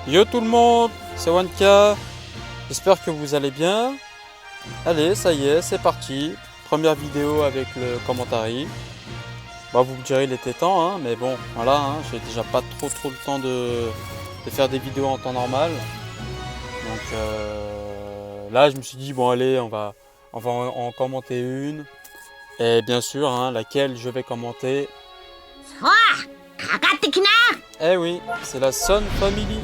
Yo tout le monde, c'est Wanka, j'espère que vous allez bien. Allez, ça y est, c'est parti. Première vidéo avec le commentary. Bah, vous me direz il était temps, hein, mais bon, voilà, hein, j'ai déjà pas trop le temps de faire des vidéos en temps normal. Donc là, je me suis dit, bon allez, on va en commenter une. Et bien sûr, hein, laquelle je vais commenter. Eh oui, c'est la Sun Family.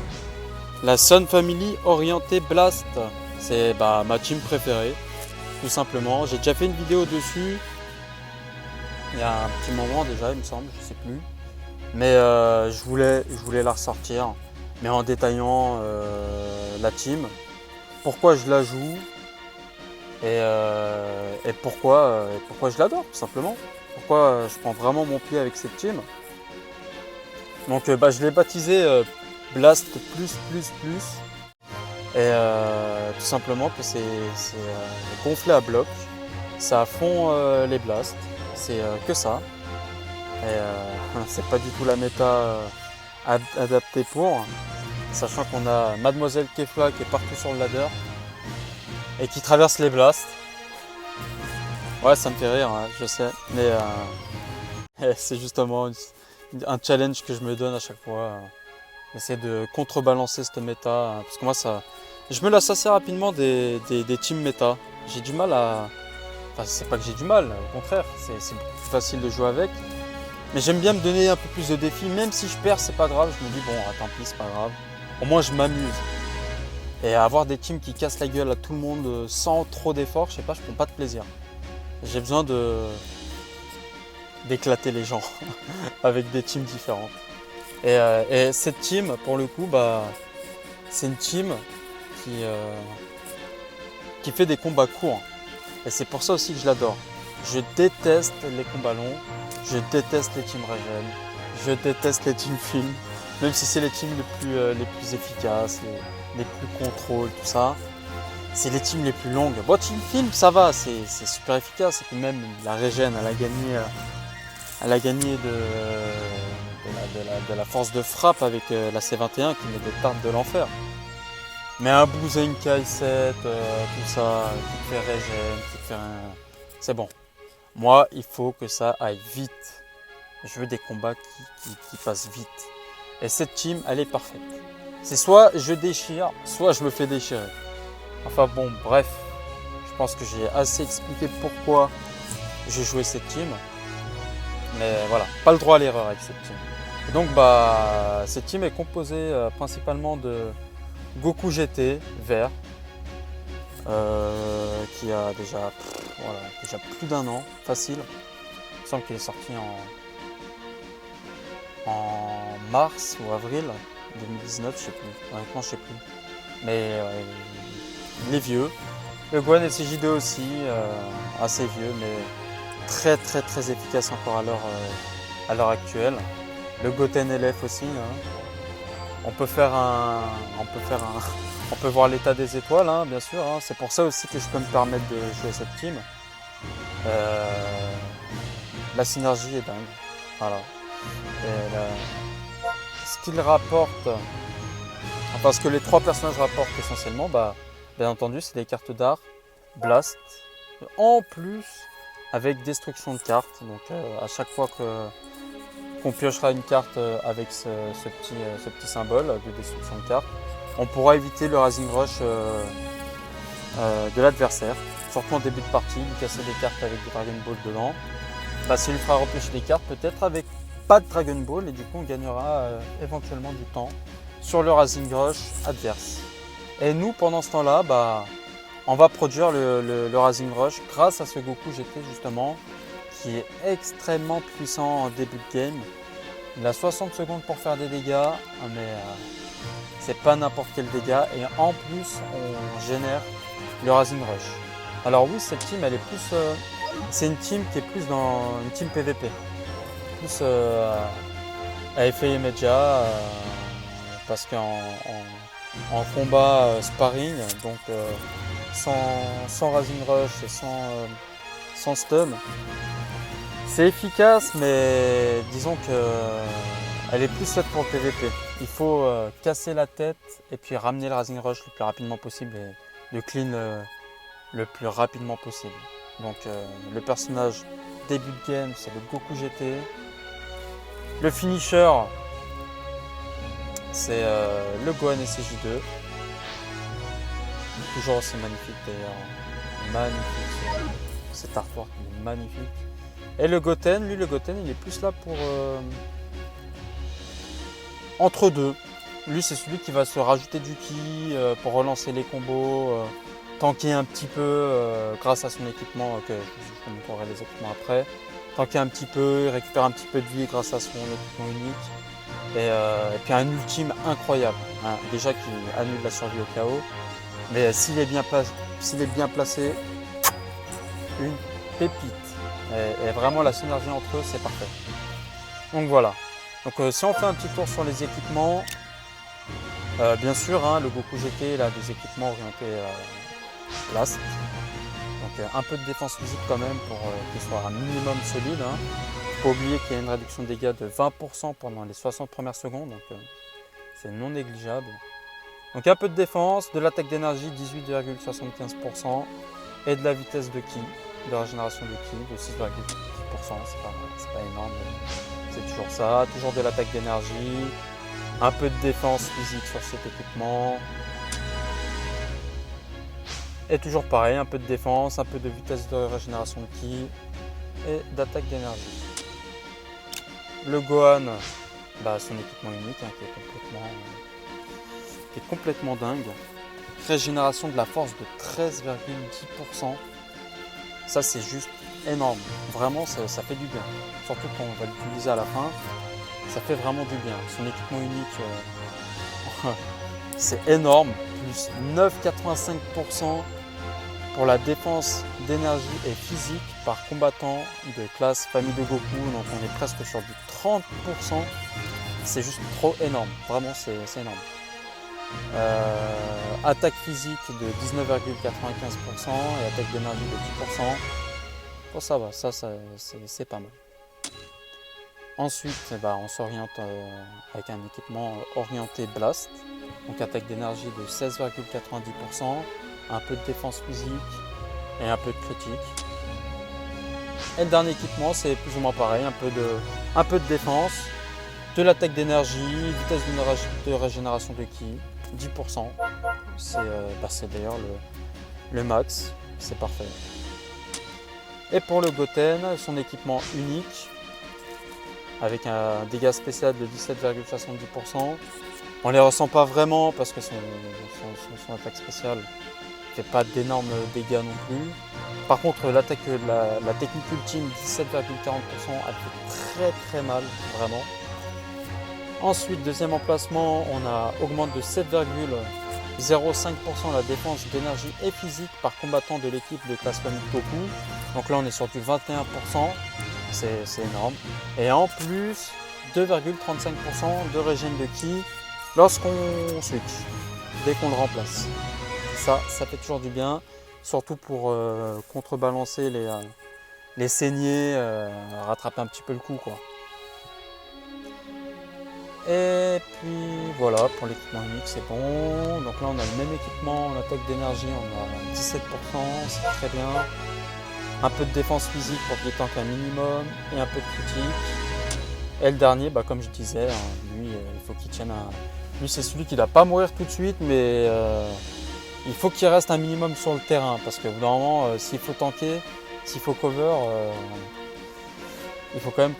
La Sun Family orientée Blast. C'est ma team préférée, tout simplement. J'ai déjà fait une vidéo dessus. Il y a un petit moment déjà, il me semble, je sais plus. Mais je voulais la ressortir, mais en détaillant la team. Pourquoi je la joue et pourquoi je l'adore, tout simplement. Pourquoi je prends vraiment mon pied avec cette team. Donc je l'ai baptisé Blast plus. Et tout simplement que c'est gonflé à bloc. Ça fond les blasts. C'est que ça. Et c'est pas du tout la méta adaptée pour. Sachant qu'on a Mademoiselle Kefla qui est partout sur le ladder. Et qui traverse les blasts. Ouais, ça me fait rire, hein, je sais. Mais c'est justement un challenge que je me donne à chaque fois. Essayer de contrebalancer cette méta. Parce que moi, je me lasse assez rapidement des teams méta. J'ai du mal à... Enfin, c'est pas que j'ai du mal, au contraire. C'est beaucoup plus facile de jouer avec. Mais j'aime bien me donner un peu plus de défis. Même si je perds, c'est pas grave. Je me dis, bon, tant pis, c'est pas grave. Au moins, je m'amuse. Et avoir des teams qui cassent la gueule à tout le monde sans trop d'efforts, je sais pas, je prends pas de plaisir. J'ai besoin d'éclater les gens avec des teams différentes. Et cette team, pour le coup, c'est une team qui fait des combats courts. Et c'est pour ça aussi que je l'adore. Je déteste les combats longs, je déteste les teams regen, je déteste les teams film, même si c'est les teams les plus efficaces, les plus contrôles, tout ça. C'est les teams les plus longues. Bon, team film, ça va, c'est super efficace. Et puis même la regen, elle a gagné de la force de frappe avec la C21 qui met des tartes de l'enfer. Mais un Buzenkai 7, tout ça, qui te fait regen, qui te fait un... C'est bon. Moi, il faut que ça aille vite. Je veux des combats qui passent vite. Et cette team, elle est parfaite. C'est soit je déchire, soit je me fais déchirer. Enfin bon, bref. Je pense que j'ai assez expliqué pourquoi j'ai joué cette team. Mais voilà, pas le droit à l'erreur avec cette team. Et donc cette team est composée principalement de Goku GT vert, qui a déjà plus d'un an, facile. Il me semble qu'il est sorti en mars ou avril 2019, je sais plus. Honnêtement, je sais plus. Mais il est vieux. Le Gohan LCJ2 aussi, assez vieux, mais très efficace encore à l'heure actuelle. Le Goten LF aussi. Hein. On peut voir l'état des étoiles, hein, bien sûr. Hein. C'est pour ça aussi que je peux me permettre de jouer cette team. La synergie est dingue. Voilà. Ce qu'il rapporte, enfin ce que les trois personnages rapportent essentiellement, bien entendu, c'est des cartes d'art, blast, en plus avec destruction de cartes. Donc à chaque fois qu'on piochera une carte avec ce petit symbole de destruction de cartes, on pourra éviter le Rising Rush de l'adversaire, surtout en début de partie, lui casser des cartes avec des Dragon Ball dedans. Ça lui fera repêcher des cartes peut-être avec pas de Dragon Ball et du coup on gagnera éventuellement du temps sur le Rising Rush adverse. Et nous pendant ce temps-là, on va produire le Rising Rush grâce à ce Goku GT justement, qui est extrêmement puissant en début de game. Il a 60 secondes pour faire des dégâts, mais c'est pas n'importe quel dégât. Et en plus, on génère le Rising Rush. Alors oui, cette team, elle est plus... c'est une team qui est plus dans une team PVP. Plus à effet immédiat, parce qu'en combat sparring, donc sans Rising Rush et sans stun, c'est efficace, mais disons que Elle est plus faite pour le PVP. Il faut casser la tête et puis ramener le Rising Rush le plus rapidement possible et le clean le plus rapidement possible. Donc le personnage début de game, c'est le Goku GT. Le finisher, c'est le Gohan SCJ2. Toujours aussi magnifique d'ailleurs. Magnifique. Cet artwork est magnifique. Et le Goten, lui le Goten, il est plus là pour entre deux. Lui c'est celui qui va se rajouter du ki pour relancer les combos, tanker un petit peu grâce à son équipement, que je vous montrerai les équipements après. Tanker un petit peu, il récupère un petit peu de vie grâce à son équipement unique. Et puis un ultime incroyable, hein. Déjà qui annule la survie au chaos. Mais s'il est bien placé, une pépite. Et vraiment la synergie entre eux, c'est parfait. Donc voilà. Donc si on fait un petit tour sur les équipements, bien sûr, hein, le Goku GT il a des équipements orientés blast. Donc un peu de défense physique quand même pour qu'il soit un minimum solide. Hein. Faut pas oublier qu'il y a une réduction de dégâts de 20% pendant les 60 premières secondes. Donc c'est non négligeable. Donc un peu de défense, de l'attaque d'énergie 18,75% et de la vitesse de ki, de régénération de ki de 6,10%. C'est pas énorme, mais c'est toujours ça. Toujours de l'attaque d'énergie, un peu de défense physique sur cet équipement. Et toujours pareil, un peu de défense, un peu de vitesse de régénération de ki et d'attaque d'énergie. Le Gohan, son équipement unique hein, qui est complètement dingue. Régénération de la force de 13,10%. Ça c'est juste énorme. Vraiment ça fait du bien. Surtout quand on va l'utiliser à la fin. Ça fait vraiment du bien. Son équipement unique, c'est énorme. Plus 9,85% pour la défense d'énergie et physique par combattant de classe famille de Goku. Donc on est presque sur du 30%. C'est juste trop énorme. Vraiment c'est énorme. Attaque physique de 19,95% et attaque d'énergie de 10%. Bon, ça va, ça c'est pas mal. Ensuite, on s'oriente avec un équipement orienté blast. Donc attaque d'énergie de 16,90%, un peu de défense physique et un peu de critique. Et le dernier équipement, c'est plus ou moins pareil, un peu de défense, de l'attaque d'énergie, vitesse de régénération de ki. 10%, c'est d'ailleurs le max, c'est parfait. Et pour le Goten, son équipement unique, avec un dégât spécial de 17,70%. On ne les ressent pas vraiment parce que son attaque spéciale ne fait pas d'énormes dégâts non plus. Par contre, la technique ultime, 17,40%, elle fait très mal, vraiment. Ensuite, deuxième emplacement, on augmente de 7,05% la défense d'énergie et physique par combattant de l'équipe de classe famille Goku. Donc là, on est sur du 21%, c'est énorme. Et en plus, 2,35% de régène de ki lorsqu'on switch, dès qu'on le remplace. Ça fait toujours du bien, surtout pour contrebalancer les saignées, rattraper un petit peu le coup, quoi. Et puis voilà, pour l'équipement unique c'est bon. Donc là on a le même équipement en attaque d'énergie, on a 17%, c'est très bien. Un peu de défense physique pour qu'il tanque un minimum et un peu de critique. Et le dernier, comme je disais, lui il faut qu'il tienne un... Lui c'est celui qui ne doit pas mourir tout de suite, mais il faut qu'il reste un minimum sur le terrain. Parce que vraiment, s'il faut tanker, s'il faut cover, il faut quand même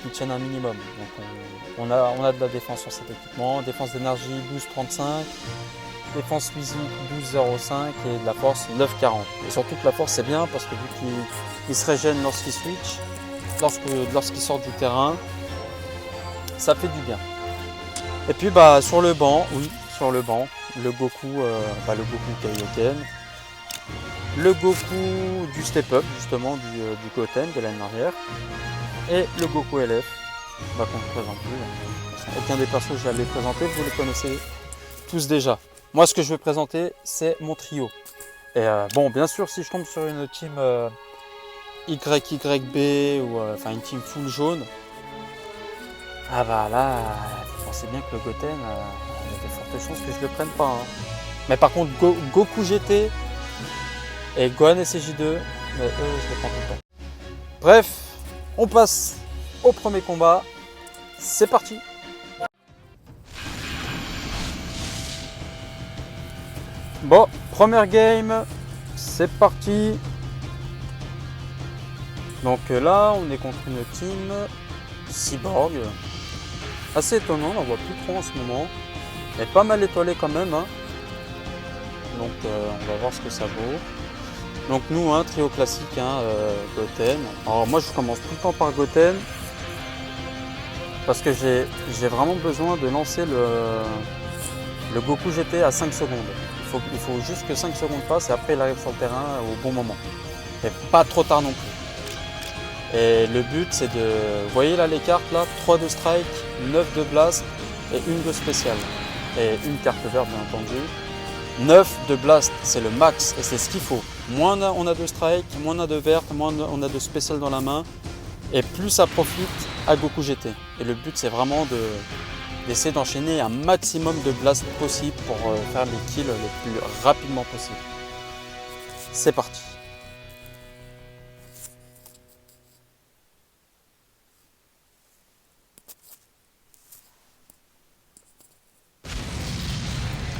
qu'il tienne un minimum. Donc on a de la défense sur cet équipement. Défense d'énergie 12,35, défense physique 12,05 et de la force 9,40. Et surtout que la force c'est bien parce que vu qu'il se régène lorsqu'il switch, lorsqu'il sort du terrain, ça fait du bien. Et puis sur le banc, le Goku, le Goku Kaioken, le Goku du Step Up justement du Goten de l'année dernière. Et le Goku LF, qu'on ne présente plus. Aucun des persos que je l'avais présenté, vous les connaissez tous déjà. Moi, ce que je vais présenter, c'est mon trio. Et bien sûr, si je tombe sur une team YYB ou une team full jaune, Ah bah là, vous pensez bien que le Goten, il y a de fortes chances que je le prenne pas. Hein. Mais par contre, Goku GT et Gohan SCJ2, eux, je les prends tout le temps. Bref, on passe au premier combat. C'est parti. Bon, première game, c'est parti. Donc là, on est contre une team Cyborg. Assez étonnant, on n'en voit plus trop en ce moment. Elle est pas mal étoilée quand même. Hein. Donc on va voir ce que ça vaut. Donc nous, un trio classique, hein, Goten. Alors moi, je commence tout le temps par Goten. Parce que j'ai vraiment besoin de lancer le Goku GT à 5 secondes. Il faut juste que 5 secondes passent et après il arrive sur le terrain au bon moment. Et pas trop tard non plus. Et le but c'est de... Vous voyez là les cartes là, 3 de strike, 9 de blast et 1 de spécial. Et une carte verte bien entendu. 9 de blast c'est le max et c'est ce qu'il faut. Moins on a de strike, moins on a de verte, moins on a de spécial dans la main. Et plus ça profite à Goku GT. Et le but c'est vraiment d'essayer d'enchaîner un maximum de blast possible pour faire les kills le plus rapidement possible. C'est parti.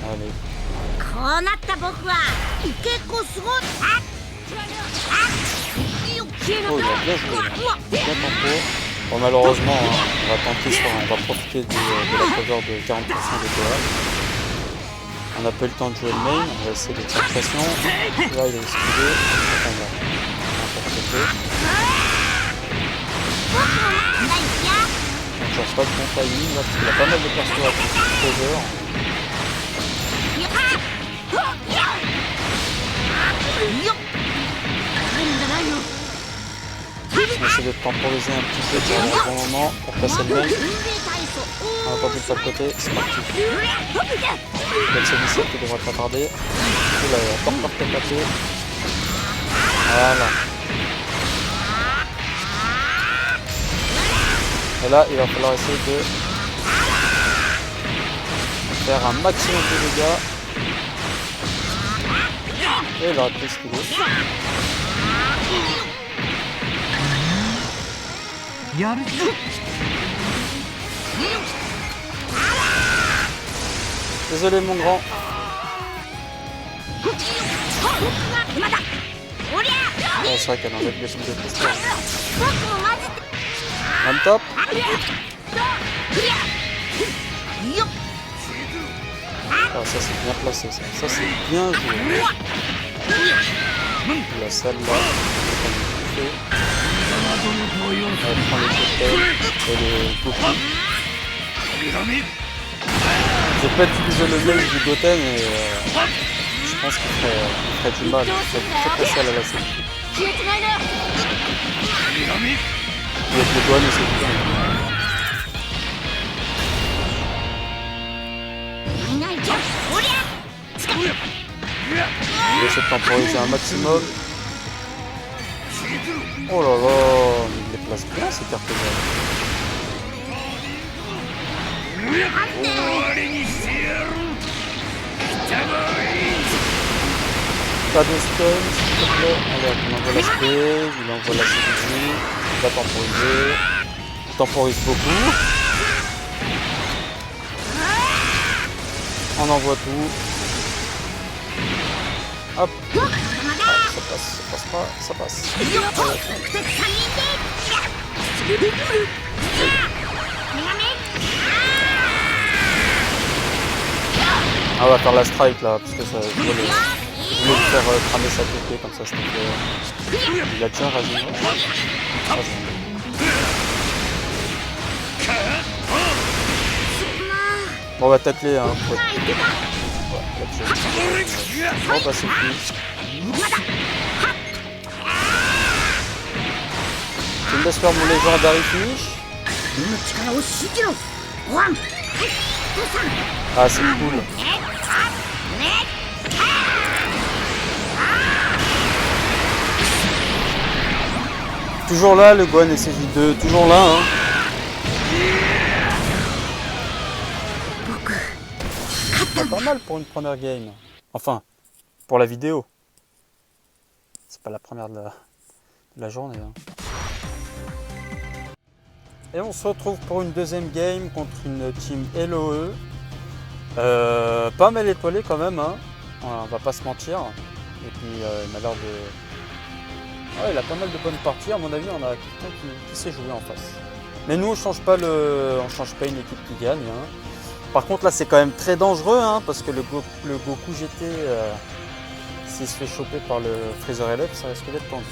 Allez. Oh, il a bien joué. Bien tempo. Bon, malheureusement, on va profiter de la cover de 40% de Gohan. On n'a pas eu le temps de jouer le main, on va essayer de faire pression. Là, il est esquivé. Enfin, là, on cherche pas de bon timing là, parce qu'il a pas mal de persos à cover. On va essayer de temporiser un petit peu au bon moment pour passer le main. On n'a pas vu de l'autre côté, c'est parti. Belle celui-ci qui devrait pas tarder. Oula, il a encore tapé. Voilà. Et là, il va falloir essayer de faire un maximum de dégâts. Et il aura plus ce qu'il veut. Désolé mon grand. Oh, c'est vrai qu'elle enlève des choses de pression. Même top. Ah, ça c'est bien placé ça. Ça c'est bien joué. La salle là. Elle prend les cocktails et les Goku. J'ai pas utilisé le mail du Goten et je pense qu'il ferait du mal. C'est très facile à la série. Il y a des douanes et c'est bien. Je vais essayer de temporiser un maximum. Oh là là, il les place bien ces cartes là. Pas de stun, s'il te plaît. Allez, on envoie la spray, il envoie la CDG, il va temporiser. Il temporise beaucoup. On envoie tout. Hop. Ça passe pas, ça passe. Ah, on va faire la strike là, parce que ça, je voulais lui faire cramer sa TP comme ça, c'était. Il a déjà rasé. Bon, on va tacler, hein. Bon, bah c'est fini. Tu me laisses faire mon légendary finish. Ah, c'est cool. Toujours là, le Gohan SCJ2, toujours là. Hein. pas mal pour une première game. Enfin, pour la vidéo. C'est pas la première de la journée. Hein. Et on se retrouve pour une deuxième game contre une team LOE. Pas mal étoilé quand même, hein. On va pas se mentir. Et puis il m'a l'air de... Ouais, il a pas mal de bonnes parties. À mon avis, on a quelqu'un qui sait jouer en face. Mais nous, on change pas une équipe qui gagne. Hein. Par contre, là, c'est quand même très dangereux, hein, parce que le Goku GT, s'il se fait choper par le Freezer LF, ça risque d'être tendu.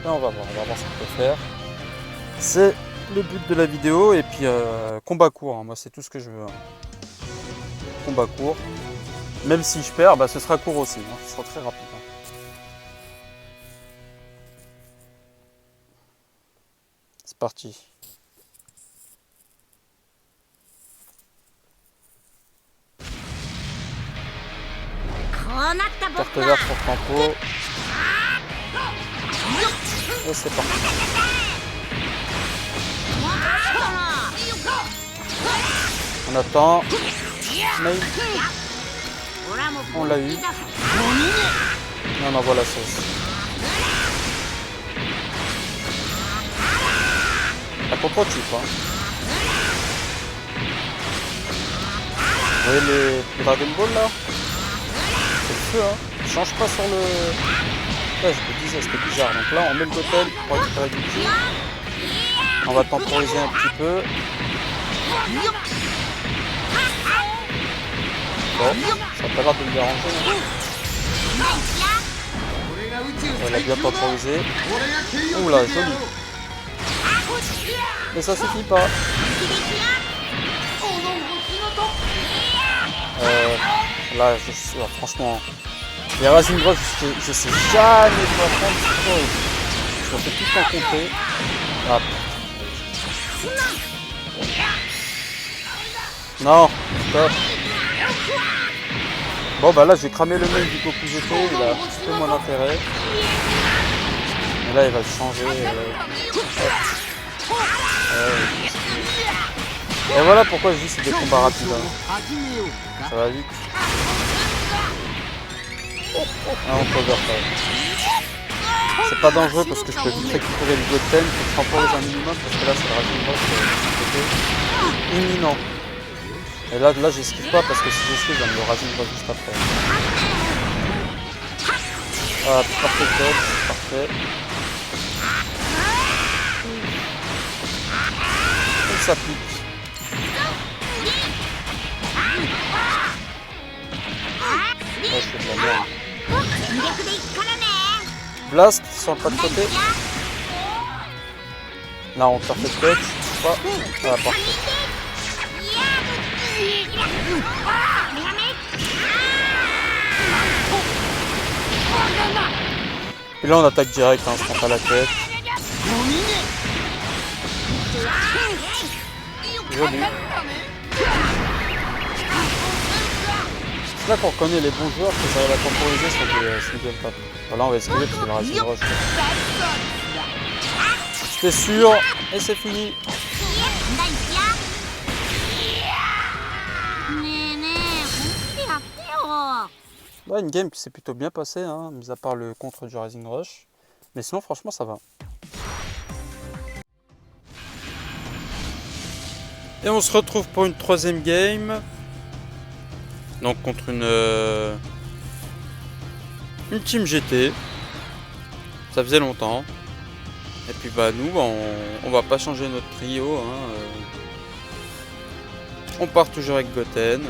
Là, on va voir ce qu'on peut faire. C'est le but de la vidéo. Et puis, combat court. Hein. Moi, c'est tout ce que je veux. Hein. Combat court. Même si je perds, bah, ce sera court aussi. Hein. Ce sera très rapide. Hein. C'est parti. Carte verte pour Campo. Et c'est parti. On attend. Mais on l'a eu. Et on envoie la sauce. La contre-type. Hein. Vous voyez les Dragon Ball là? C'est le feu, hein. Il change pas sur le... Ouais, je te disais, c'était bizarre. Donc là, on met le Goten pour récupérer du ki. On va temporiser un petit peu. Bon, ça n'a pas l'air de me déranger. On l'a bien temporisé. Ouh là, joli. Mais ça suffit pas. Là, franchement, les Rising Rush, je sais jamais quoi prendre. Je me fais tout le temps compter. Ah. Non, stop. Bon, bah là, j'ai cramé le mail du Goku GT, il a un petit peu mon intérêt. Et là, il va le changer. Et voilà pourquoi je dis que c'est des combats rapides. Hein. Ça va vite. Ah, on cover quand même. C'est pas dangereux parce que je peux vite récupérer le Goten pour temporise un minimum parce que là c'est le Rising Rush imminent. Et là j'esquive pas parce que si j'esquive, j'aime le Rising Rush juste après. Ah, parfait dodge, parfait. Et ça pique. Ouais, je fais de la merde. Blast sur le pas de côté. Là on perfect touch. Ah, parfait. Et là on attaque direct, hein, on se prend pas la tête. Joli. C'est là qu'on reconnaît les bons joueurs qui arrivent à temporiser sur des single tap. Voilà, on va esquiver parce que le Rising Rush. C'était sûr, et c'est fini. Bah, une game qui s'est plutôt bien passée, hein, mis à part le contre du Rising Rush. Mais sinon, franchement, ça va. Et on se retrouve pour une troisième game. Donc contre une team GT. Ça faisait longtemps. Et puis bah nous, on va pas changer notre trio. Hein, on part toujours avec Goten.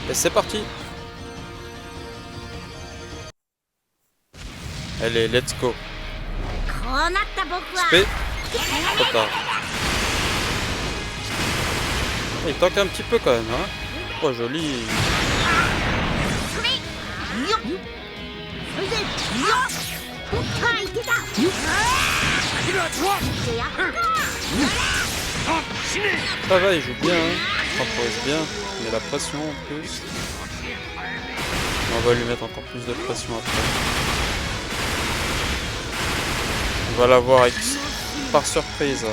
Et c'est parti. Allez, let's go. Spé. Trop tard. Il tank un petit peu quand même, hein. Oh, joli. Ça va, il joue bien, hein. Il temporise bien. Il met la pression en plus. On va lui mettre encore plus de pression après. On va l'avoir par surprise.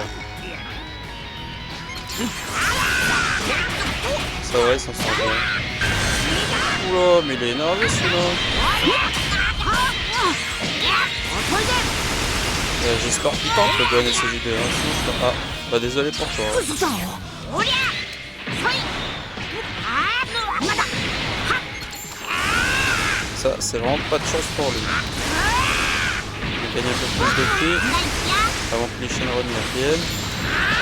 Ça va, il s'en sort bien. Oula, mais il est énervé celui-là. J'espère putain que le Gohan ait ses idées. Hein. Sinon, ah, bah désolé pour toi. Hein. Ça, c'est vraiment pas de chance pour lui. Il a gagné un peu plus de prix avant que les Shenron y reviennent.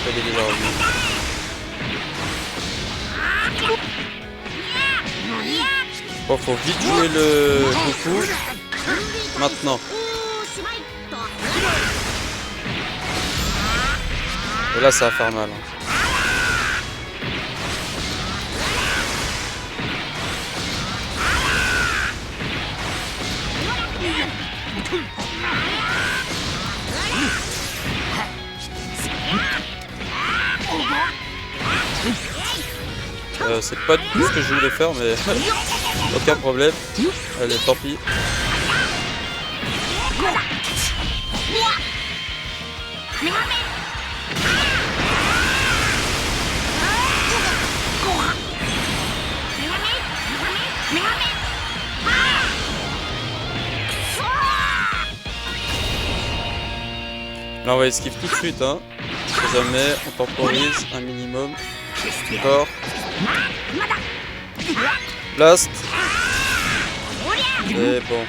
Il est déjà revenu. Bon, faut vite jouer le Goku. Maintenant. Et là, ça va faire mal. Hein. C'est pas du tout ce que je voulais faire, mais aucun problème. Allez, tant pis. Là, on va esquive tout de suite, hein. Si jamais on temporise un minimum. D'accord. Blast. Et bon.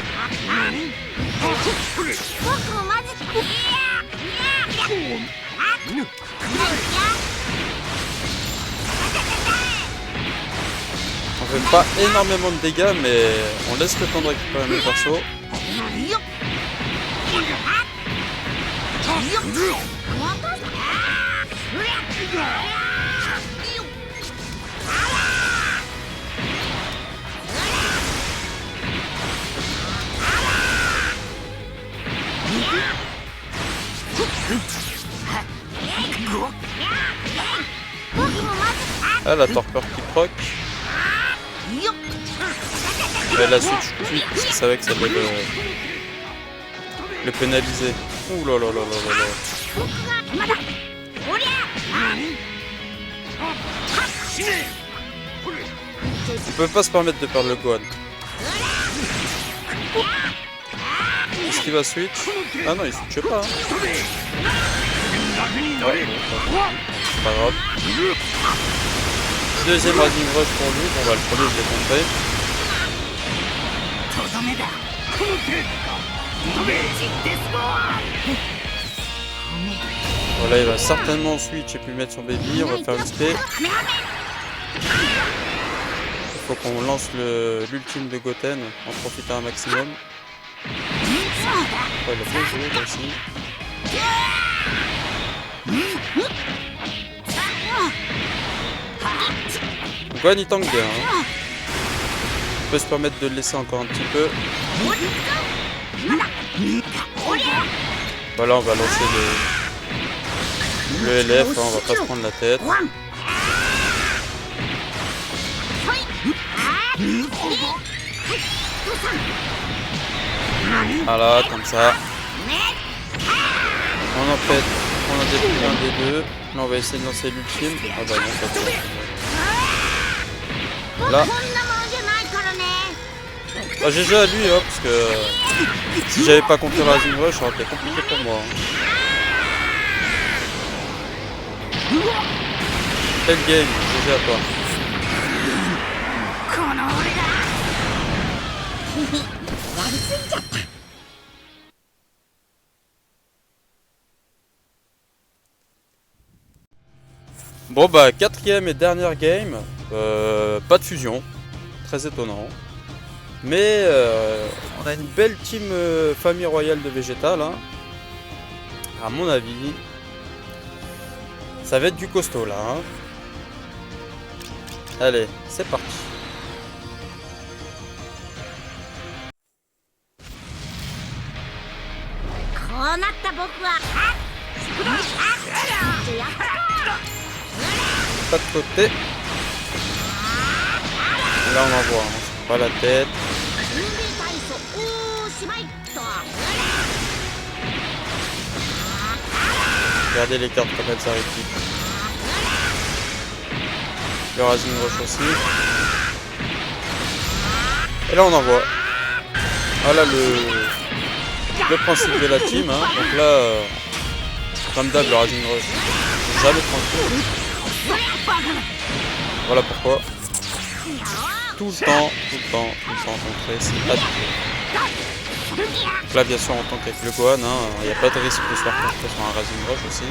On fait pas énormément de dégâts, mais on laisse le temps de récupérer mes persos. Ah, la torpeur qui proc. Et la suite je tue parce qu'il savait que ça allait le pénaliser. Ouh là là là là là là. On peut pas se permettre de perdre le Gohan. Est-ce qu'il va switch? Ah non, il switch pas. Hein. Ouais, c'est pas grave. Deuxième Rising Rush pour lui. Bon bah le premier je l'ai compris. Voilà, il va certainement switch et puis mettre son baby. On va faire une spé. Il faut qu'on lance l'ultime de Goten, en profiter un maximum. Oh, il a bien joué là aussi. Gohan il tank bien. Hein. On peut se permettre de le laisser encore un petit peu. Voilà, on va lancer le LF, hein, on va pas se prendre la tête. Voilà, comme ça. On en détruit un des deux. Là, on va essayer de lancer l'ultime. Ah bah non, ça fait. Là. Ah, GG à lui, hein, parce que si j'avais pas compté la Rising Rush, ça aurait été compliqué pour moi. Hein. Quel game, GG à toi. Bon bah quatrième et dernière game, pas de fusion, très étonnant. Mais on a une belle team famille royale de Vegeta là. À mon avis, ça va être du costaud là. Hein. Allez, c'est parti. Pas de côté. Là on envoie, hein. Pas la tête. Regardez les cartes comme elles s'arrêtent. Le Rising Rush aussi. Et là on envoie. Voilà le principe de la team. Hein. Donc là, comme d'hab, le Rising Rush, jamais tranquille. Voilà pourquoi. Tout le temps contrer, c'est pas du tout. Donc là bien sûr en tant qu'avec le Gohan, il n'y a pas de risque de se faire contrer sur un Rising Rush aussi.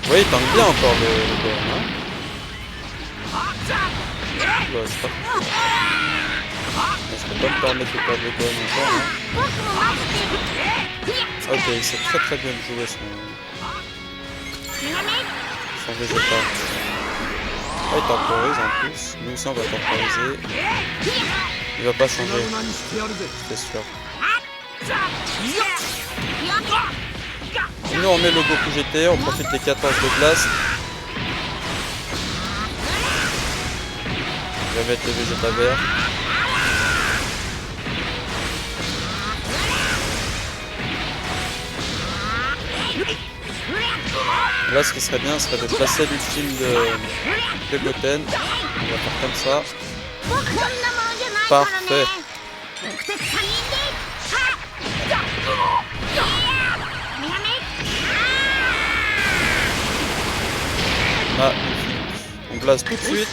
Oui, il tank bien encore le Gohan. Hein. Bah, je sais pas. Je peux pas me permettre de perdre le Gohan encore. Hein. Ok, il sait très bien jouer son Vegeta. Ah, il temporise en plus. Nous aussi on va temporiser. Il va pas changer. C'est sûr. Et nous on met le Goku GT, on profite des 14 de glace. Je vais mettre le Vegeta vert. Là ce qui serait bien serait de placer l'ultime de Goten. On va faire comme ça. Parfait. Ah, on blase tout de suite.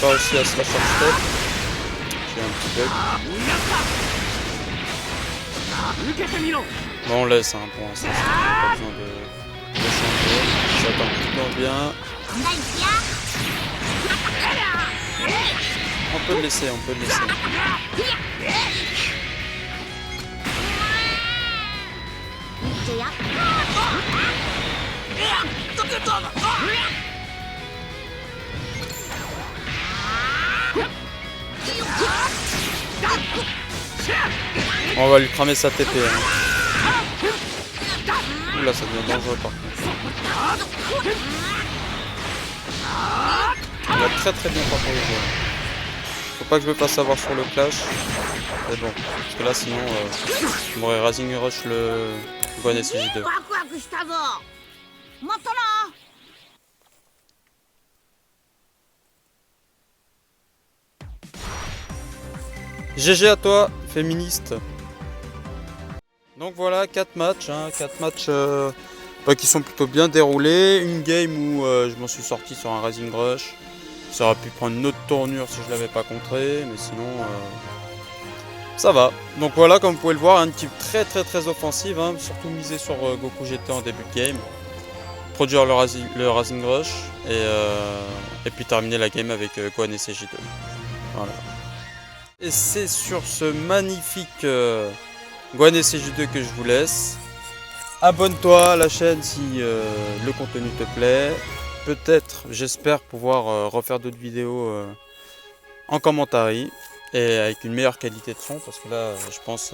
Pas aussi à se la charge step. J'ai un petit bug. Bon, on laisse hein, pour l'instant, pas besoin de changer. Ça tombe plutôt bien. On peut le laisser, On va lui cramer sa TP. Hein. Oula, ça devient dangereux par contre. Il a très bien temporisé. Faut pas que je me fasse avoir sur le clash. Mais bon, parce que là sinon, je m'aurais Rising Rush le Gohan SJ2. GG à toi, féministe. Donc voilà, 4 matchs, hein, 4 matchs qui sont plutôt bien déroulés. Une game où je m'en suis sorti sur un Rising Rush. Ça aurait pu prendre une autre tournure si je l'avais pas contré, mais sinon ça va. Donc voilà, comme vous pouvez le voir, une team très offensive, hein, surtout misée sur Goku GT en début de game. Produire le Rising Rush et puis terminer la game avec Gohan SJ2. Voilà. Et c'est sur ce magnifique Gohan SJ2 que je vous laisse. Abonne-toi à la chaîne si le contenu te plaît. Peut-être, j'espère pouvoir refaire d'autres vidéos en commentaire et avec une meilleure qualité de son parce que là je pense,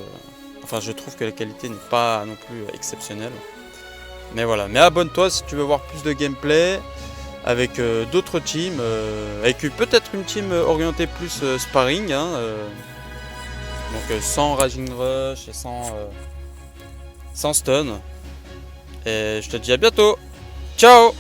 je trouve que la qualité n'est pas non plus exceptionnelle. Mais voilà, mais abonne-toi si tu veux voir plus de gameplay avec d'autres teams, avec peut-être une team orientée plus sparring, hein, donc sans Rising Rush et sans stun. Et je te dis à bientôt. Ciao!